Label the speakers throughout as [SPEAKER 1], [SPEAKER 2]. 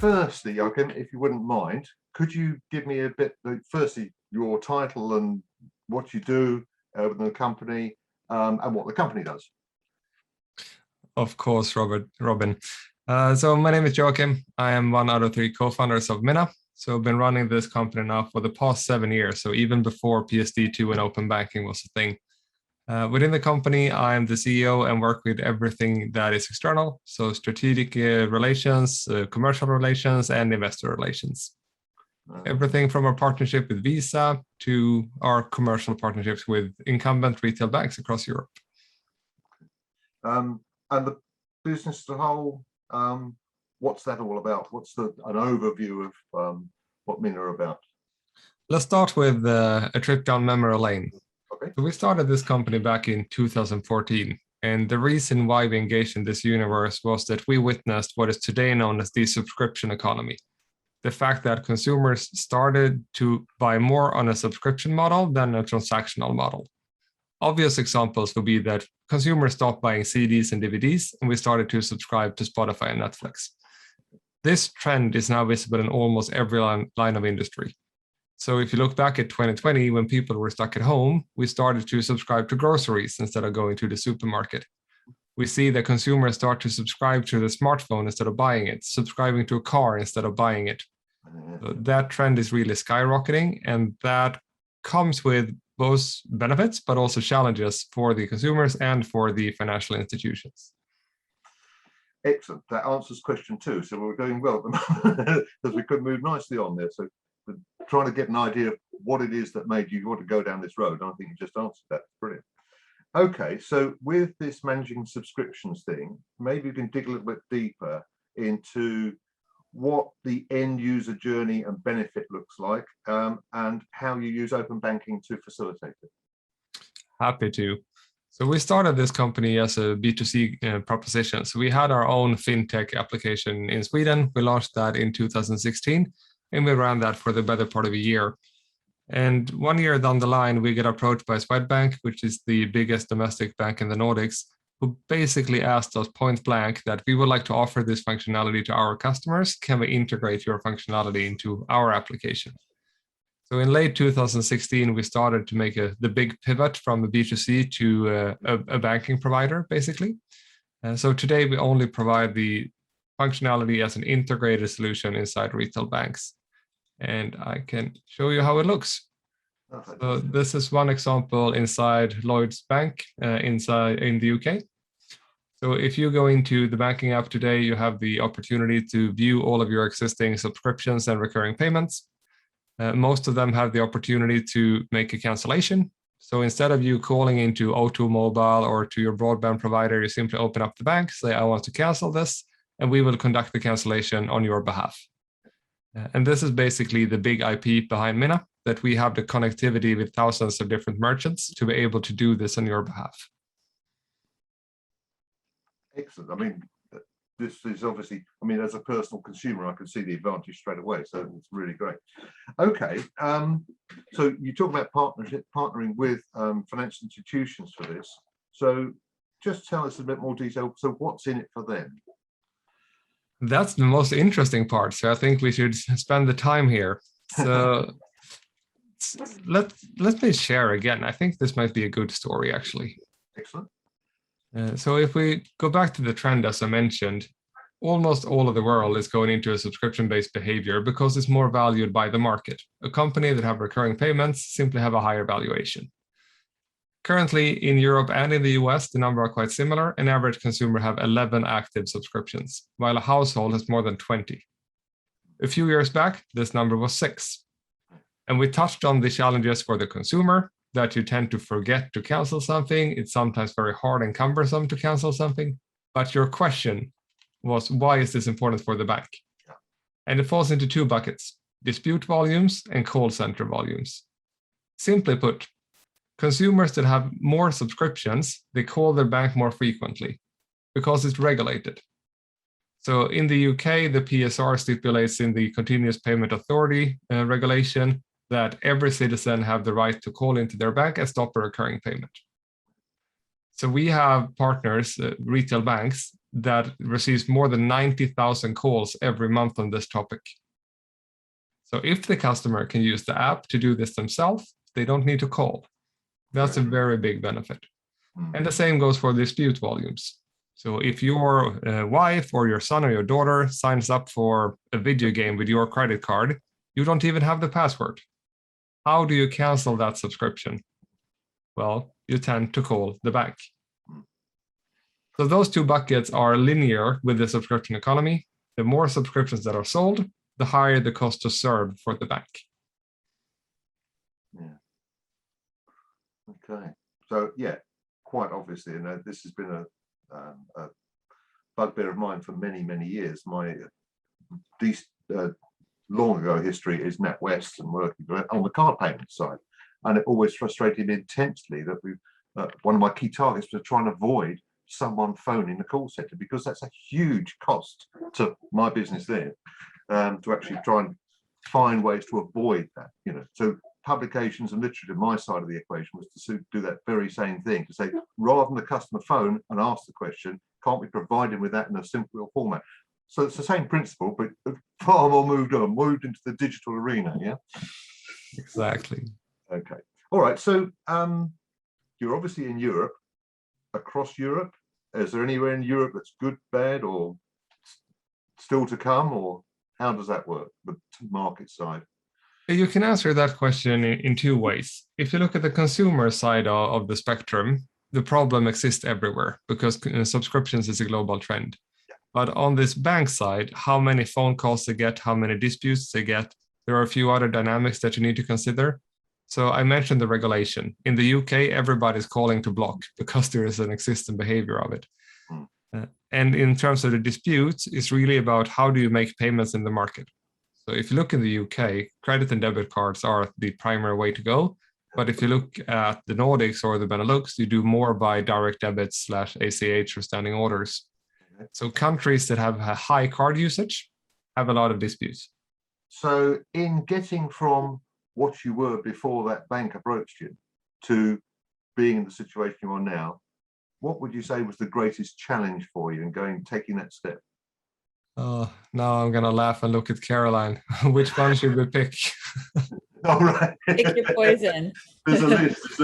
[SPEAKER 1] firstly, Joakim, if you wouldn't mind, could you give me a bit, firstly, your title and what you do within the company and what the company does?
[SPEAKER 2] Of course, Robin. So my name is Joakim. I am one out of 3 co-founders of Minna. So I've been running this company now for the past 7 years. So even before PSD2 and open banking was a thing. Within the company, I am the CEO and work with everything that is external. So strategic relations, commercial relations, and investor relations. Everything from our partnership with Visa to our commercial partnerships with incumbent retail banks across Europe.
[SPEAKER 1] And the business as a whole, what's that all about? What's an overview of what Minna are about?
[SPEAKER 2] Let's start with a trip down memory lane.
[SPEAKER 1] Okay.
[SPEAKER 2] So we started this company back in 2014. And the reason why we engaged in this universe was that we witnessed what is today known as the subscription economy. The fact that consumers started to buy more on a subscription model than a transactional model. Obvious examples would be that consumers stopped buying CDs and DVDs, and we started to subscribe to Spotify and Netflix. This trend is now visible in almost every line of industry. So if you look back at 2020, when people were stuck at home, we started to subscribe to groceries instead of going to the supermarket. We see that consumers start to subscribe to the smartphone instead of buying it, subscribing to a car instead of buying it. So that trend is really skyrocketing, and that comes with both benefits, but also challenges for the consumers and for the financial institutions.
[SPEAKER 1] Excellent. That answers question 2. So we're doing well at the moment because we could move nicely on there. So we're trying to get an idea of what it is that made you want to go down this road. And I think you just answered that. Brilliant. Okay, so with this managing subscriptions thing, maybe you can dig a little bit deeper into what the end user journey and benefit looks like, and how you use open banking to facilitate it.
[SPEAKER 2] Happy to. So we started this company as a B2C proposition. So we had our own fintech application in Sweden. We launched that in 2016, and we ran that for the better part of a year. And 1 year down the line, we get approached by Swedbank, which is the biggest domestic bank in the Nordics, who basically asked us point blank that we would like to offer this functionality to our customers. Can we integrate your functionality into our application? So in late 2016, we started to make the big pivot from a B2C to a banking provider, basically. So today, we only provide the functionality as an integrated solution inside retail banks. And I can show you how it looks. So this is one example inside Lloyds Bank in the UK. So if you go into the banking app today, you have the opportunity to view all of your existing subscriptions and recurring payments. Most of them have the opportunity to make a cancellation. So instead of you calling into O2 Mobile or to your broadband provider, you simply open up the bank, say, I want to cancel this, and we will conduct the cancellation on your behalf. And this is basically the big IP behind Minna, that we have the connectivity with thousands of different merchants to be able to do this on your behalf.
[SPEAKER 1] Excellent. I mean, this is obviously, I mean, as a personal consumer, I can see the advantage straight away. So it's really great. Okay. So you talk about partnering with financial institutions for this. So just tell us a bit more detail. So what's in it for them?
[SPEAKER 2] That's the most interesting part. So I think we should spend the time here. So let me share again. I think this might be a good story, actually.
[SPEAKER 1] Excellent.
[SPEAKER 2] So if we go back to the trend, as I mentioned, almost all of the world is going into a subscription-based behavior because it's more valued by the market. A company that have recurring payments simply have a higher valuation. Currently, in Europe and in the US, the number are quite similar. An average consumer have 11 active subscriptions, while a household has more than 20. A few years back, this number was 6. And we touched on the challenges for the consumer, that you tend to forget to cancel something. It's sometimes very hard and cumbersome to cancel something. But your question was, why is this important for the bank? And it falls into 2 buckets, dispute volumes and call center volumes. Simply put, consumers that have more subscriptions, they call their bank more frequently because it's regulated. So in the UK, the PSR stipulates in the Continuous Payment Authority regulation that every citizen have the right to call into their bank and stop a recurring payment. So we have partners, retail banks, that receives more than 90,000 calls every month on this topic. So if the customer can use the app to do this themselves, they don't need to call. That's a very big benefit. And the same goes for dispute volumes. So if your wife or your son or your daughter signs up for a video game with your credit card, you don't even have the password. How do you cancel that subscription? Well, you tend to call the bank. So those two buckets are linear with the subscription economy. The more subscriptions that are sold, the higher the cost to serve for the bank.
[SPEAKER 1] Yeah. Okay. So yeah, quite obviously, this has been a bugbear of mine for many, many years. My long ago history is NatWest and working on the card payment side, and it always frustrated me intensely that one of my key targets was to try and avoid someone phoning the call center, because that's a huge cost to my business there, to actually try and find ways to avoid that. So publications and literature, my side of the equation, was to do that very same thing, to say, rather than the customer phone and ask the question, can't we provide him with that in a simpler format? So it's the same principle, but far more moved into the digital arena. Yeah,
[SPEAKER 2] exactly.
[SPEAKER 1] Okay, all right. So you're obviously in Europe. Across Europe, is there anywhere in Europe that's good, bad, or still to come, or how does that work, the market side?
[SPEAKER 2] You can answer that question in two ways. If you look at the consumer side of the spectrum, the problem exists everywhere because subscriptions is a global trend. Yeah. But on this bank side, how many phone calls they get, how many disputes they get, there are a few other dynamics that you need to consider. So I mentioned the regulation. In the UK, everybody's calling to block because there is an existing behavior of it. And in terms of the disputes, it's really about how do you make payments in the market. So if you look in the UK, credit and debit cards are the primary way to go. But if you look at the Nordics or the Benelux, you do more by direct debits / ACH or standing orders. So countries that have a high card usage have a lot of disputes.
[SPEAKER 1] So in getting from what you were before that bank approached you to being in the situation you are now, what would you say was the greatest challenge for you in taking that step?
[SPEAKER 2] Now I'm gonna laugh and look at Caroline. Which one should we pick?
[SPEAKER 1] All right.
[SPEAKER 3] Pick your poison.
[SPEAKER 1] There's a list.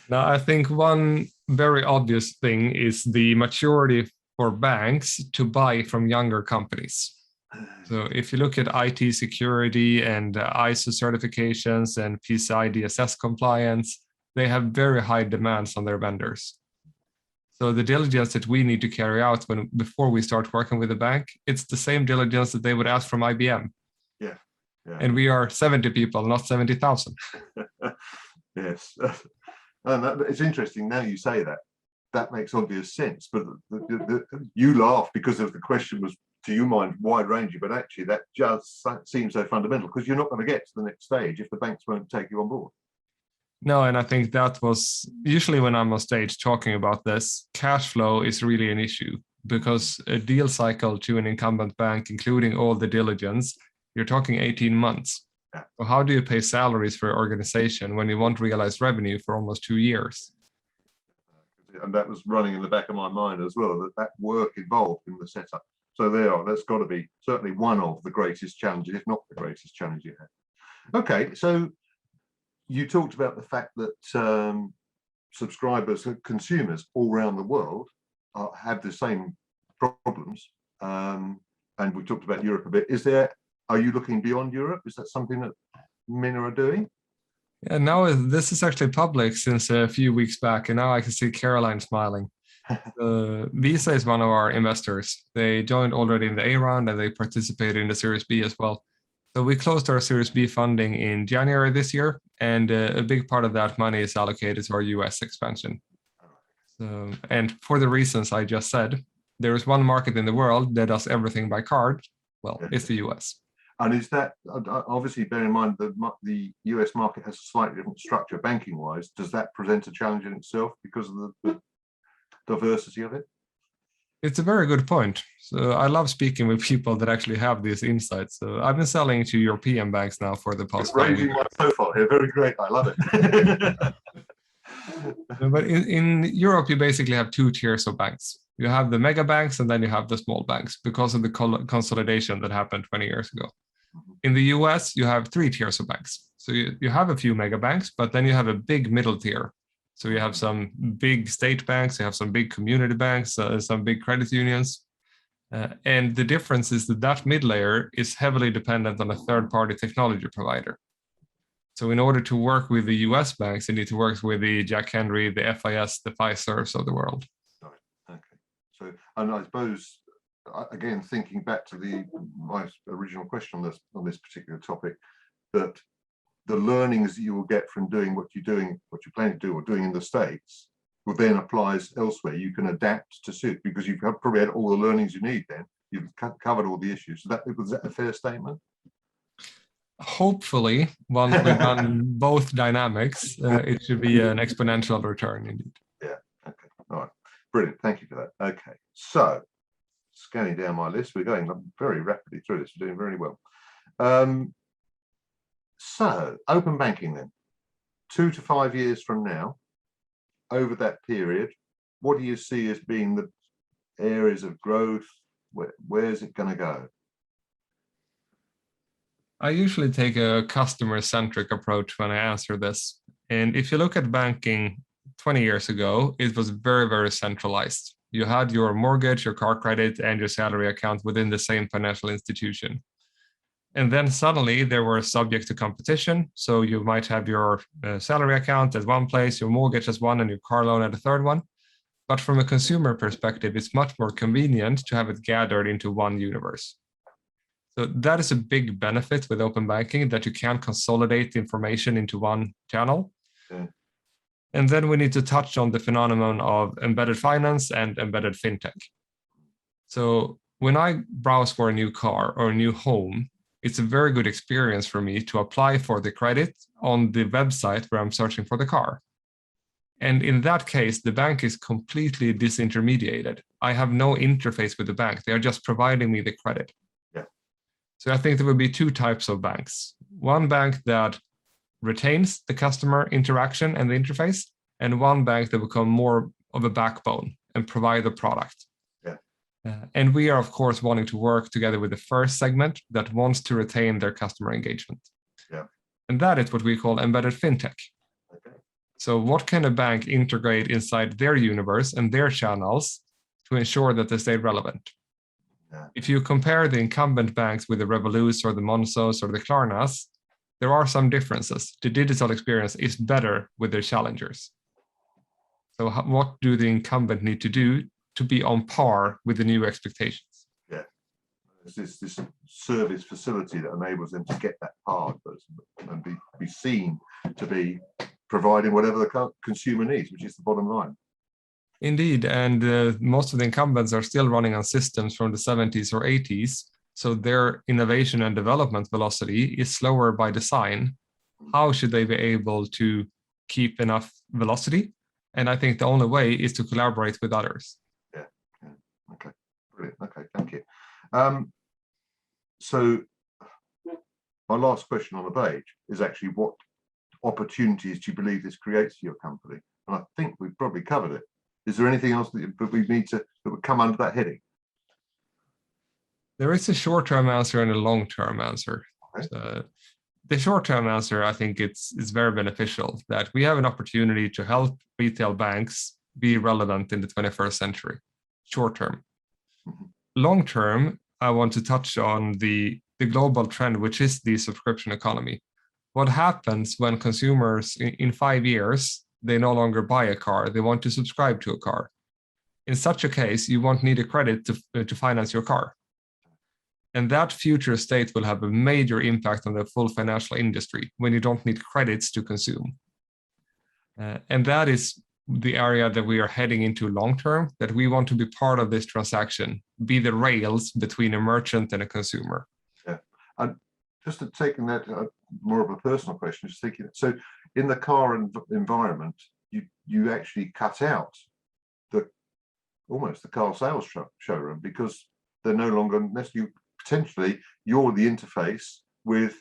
[SPEAKER 2] Now, I think one very obvious thing is the maturity for banks to buy from younger companies. So if you look at IT security and ISO certifications and PCI DSS compliance, they have very high demands on their vendors. So the diligence that we need to carry out before we start working with a bank, it's the same diligence that they would ask from IBM.
[SPEAKER 1] Yeah.
[SPEAKER 2] And we are 70 people, not 70,000.
[SPEAKER 1] Yes. And it's interesting now you say that. That makes obvious sense. But you laugh because of the question was, to your mind, wide ranging, but actually that just seems so fundamental, because you're not going to get to the next stage if the banks won't take you on board.
[SPEAKER 2] No, and I think that was usually when I'm on stage talking about this, cash flow is really an issue, because a deal cycle to an incumbent bank, including all the diligence, you're talking 18 months. Yeah. So how do you pay salaries for your organization when you won't realize revenue for almost 2 years?
[SPEAKER 1] And that was running in the back of my mind as well, that work involved in the setup. So that's got to be certainly one of the greatest challenges, if not the greatest challenge you have. Okay, so you talked about the fact that subscribers, consumers all around the world have the same problems, and we talked about Europe a bit. Are you looking beyond Europe? Is that something that Minna are doing?
[SPEAKER 2] Yeah, now this is actually public since a few weeks back, and now I can see Caroline smiling. Visa is one of our investors. They joined already in the A round and they participated in the Series B as well. So we closed our Series B funding in January this year, and a big part of that money is allocated to our US expansion. So, and for the reasons I just said, there is one market in the world that does everything by card. Well, it's the US.
[SPEAKER 1] And is that, obviously bear in mind that the US market has a slightly different structure banking wise. Does that present a challenge in itself because of the diversity of it?
[SPEAKER 2] It's a very good point. So I love speaking with people that actually have these insights. So I've been selling to European banks now for the past 5 years.
[SPEAKER 1] Raising my profile here, very great. I love it.
[SPEAKER 2] But in Europe, you basically have two tiers of banks. You have the mega banks and then you have the small banks because of the consolidation that happened 20 years ago. In the US, you have three tiers of banks. So you have a few mega banks, but then you have a big middle tier. So you have some big state banks, you have some big community banks, some big credit unions. And the difference is that mid layer is heavily dependent on a third-party technology provider. So in order to work with the US banks, you need to work with the Jack Henry, the FIS, the Fiservs of the world.
[SPEAKER 1] Right. Okay. So, and I suppose, again, thinking back to my original question on this particular topic, that the learnings that you will get from doing what you plan to do or doing in the States will then applies elsewhere. You can adapt to suit because you've probably had all the learnings you need then. You've covered all the issues. So was that a fair statement?
[SPEAKER 2] Hopefully, once we've done both dynamics, it should be an exponential return indeed.
[SPEAKER 1] Yeah, okay, all right. Brilliant, thank you for that. Okay, so scanning down my list, we're going very rapidly through this, we're doing very well. So, open banking then, 2 to 5 years from now, over that period, what do you see as being the areas of growth? Where is it going to go?
[SPEAKER 2] I usually take a customer-centric approach when I answer this. And if you look at banking 20 years ago, it was very, very centralized. You had your mortgage, your car credit, and your salary account within the same financial institution. And then suddenly they were subject to competition. So you might have your salary account at one place, your mortgage as one, and your car loan at a third one. But from a consumer perspective, it's much more convenient to have it gathered into one universe. So that is a big benefit with open banking, that you can consolidate the information into one channel.
[SPEAKER 1] Yeah.
[SPEAKER 2] And then we need to touch on the phenomenon of embedded finance and embedded fintech. So when I browse for a new car or a new home, it's a very good experience for me to apply for the credit on the website where I'm searching for the car. And in that case, the bank is completely disintermediated. I have no interface with the bank. They are just providing me the credit. So I think there will be two types of banks. One bank that retains the customer interaction and the interface, and one bank that will become more of a backbone and provide the product.
[SPEAKER 1] Yeah.
[SPEAKER 2] And we are, of course, wanting to work together with the first segment that wants to retain their customer engagement.
[SPEAKER 1] Yeah.
[SPEAKER 2] And that is what we call embedded fintech.
[SPEAKER 1] Okay.
[SPEAKER 2] So what can a bank integrate inside their universe and their channels to ensure that they stay relevant?
[SPEAKER 1] Yeah.
[SPEAKER 2] If you compare the incumbent banks with the Revolut or the Monzos or the Klarnas, there are some differences. The digital experience is better with their challengers. So what do the incumbent need to do to be on par with the new expectations?
[SPEAKER 1] Yeah, it's this service facility that enables them to get that card and be seen to be providing whatever the consumer needs, which is the bottom line.
[SPEAKER 2] Indeed, and most of the incumbents are still running on systems from the 70s or 80s, so their innovation and development velocity is slower by design. How should they be able to keep enough velocity? And I think the only way is to collaborate with others.
[SPEAKER 1] Yeah. Okay, brilliant. Okay, thank you. So my last question on the page is actually, what opportunities do you believe this creates for your company? And I think we've probably covered it. Is there anything else that we need that would come under that heading?
[SPEAKER 2] There is a short-term answer and a long-term answer.
[SPEAKER 1] Okay.
[SPEAKER 2] So the short-term answer, I think it's very beneficial that we have an opportunity to help retail banks be relevant in the 21st century, short-term.
[SPEAKER 1] Mm-hmm.
[SPEAKER 2] Long-term, I want to touch on the global trend, which is the subscription economy. What happens when consumers in 5 years, they no longer buy a car, they want to subscribe to a car. In such a case, you won't need a credit to finance your car. And that future state will have a major impact on the full financial industry when you don't need credits to consume. And that is the area that we are heading into long-term, that we want to be part of this transaction, be the rails between a merchant and a consumer.
[SPEAKER 1] Yeah, and just taking that more of a personal question, just thinking, so in the car environment, you actually cut out almost the car sales showroom, because they're no longer, unless you potentially you're the interface with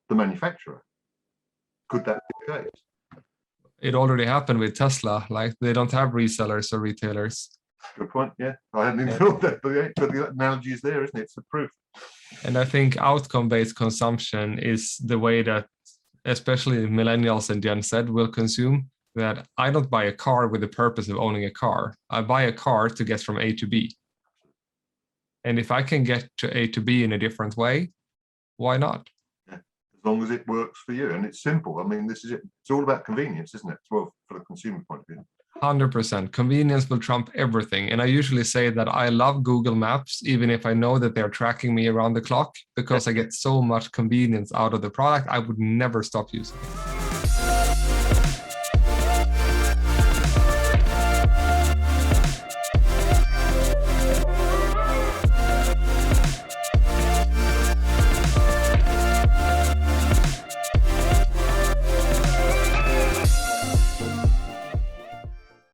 [SPEAKER 1] the manufacturer. Could that be the case?
[SPEAKER 2] it already happened with Tesla. Like they don't have resellers or retailers.
[SPEAKER 1] Good point. Yeah, I hadn't even thought that, but the analogy is there, isn't it? It's the proof.
[SPEAKER 2] And I think outcome-based consumption is the way that especially millennials and Gen Z will consume. That I don't buy a car with the purpose of owning a car. I buy a car to get from A to B. And if I can get to A to B in a different way, why not?
[SPEAKER 1] Yeah. As long as it works for you and it's simple. I mean, this is it. It's all about convenience, isn't it? Well, for the consumer point of view.
[SPEAKER 2] 100%. Convenience will trump everything. And I usually say that I love Google Maps, even if I know that they're tracking me around the clock, because I get so much convenience out of the product, I would never stop using it.